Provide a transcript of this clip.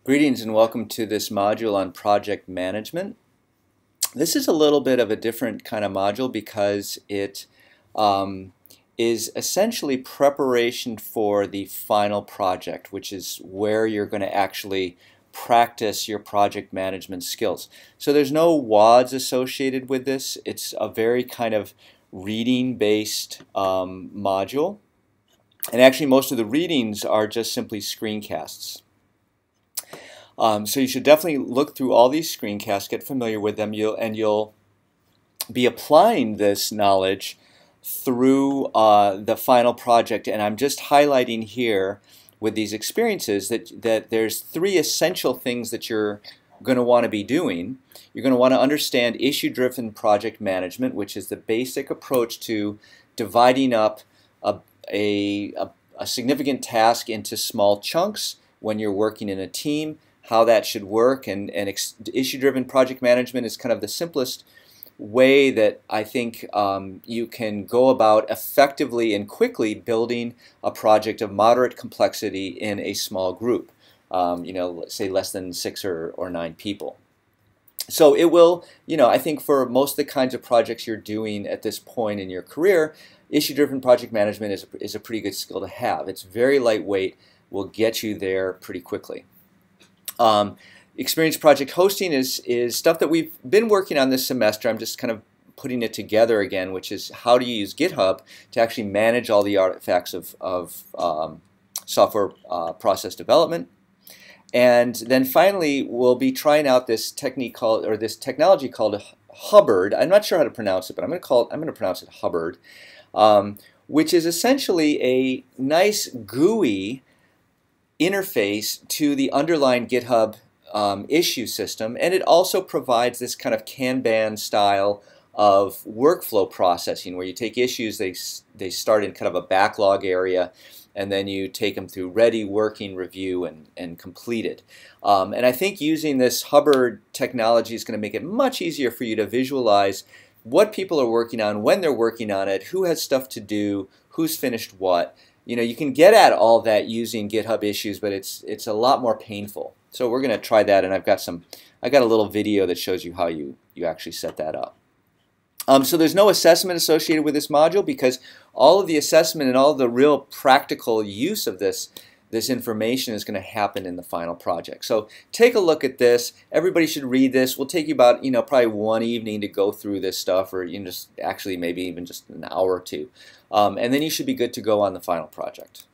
Greetings and welcome to this module on project management. This is a little bit of a different kind of module because it is essentially preparation for the final project, which is where you're going to actually practice your project management skills. So there's no WODs associated with this. It's a very kind of reading-based module. And actually most of the readings are just simply screencasts. So you should definitely look through all these screencasts, get familiar with them, you'll be applying this knowledge through the final project. And I'm just highlighting here with these experiences that there's three essential things that you're going to want to be doing. You're going to want to understand issue-driven project management, which is the basic approach to dividing up a significant task into small chunks when you're working in a team, how that should work, and issue-driven project management is kind of the simplest way that I think you can go about effectively and quickly building a project of moderate complexity in a small group, let's say less than 6 or 9 people. So it will, I think for most of the kinds of projects you're doing at this point in your career, issue-driven project management is a pretty good skill to have. It's very lightweight, will get you there pretty quickly. Experience project hosting is stuff that we've been working on this semester. I'm just kind of putting it together again, which is how do you use GitHub to actually manage all the artifacts of software process development. And then finally, we'll be trying out this technique called, or this technology called Hubbard. I'm not sure how to pronounce it, but I'm going to pronounce it Hubbard, which is essentially a nice GUI interface to the underlying GitHub issue system, and it also provides this kind of Kanban style of workflow processing where you take issues, they start in kind of a backlog area, and then you take them through ready, working, review, and completed. And I think using this Hubbard technology is going to make it much easier for you to visualize what people are working on, when they're working on it, who has stuff to do, who's finished what. You can get at all that using GitHub issues, but it's a lot more painful. So we're going to try that, and I got a little video that shows you how you actually set that up. So there's no assessment associated with this module because all of the assessment and all of the real practical use of this information is going to happen in the final project. So take a look at this. Everybody should read this. We'll take you about probably one evening to go through this stuff, or just actually maybe even just an hour or two, and then you should be good to go on the final project.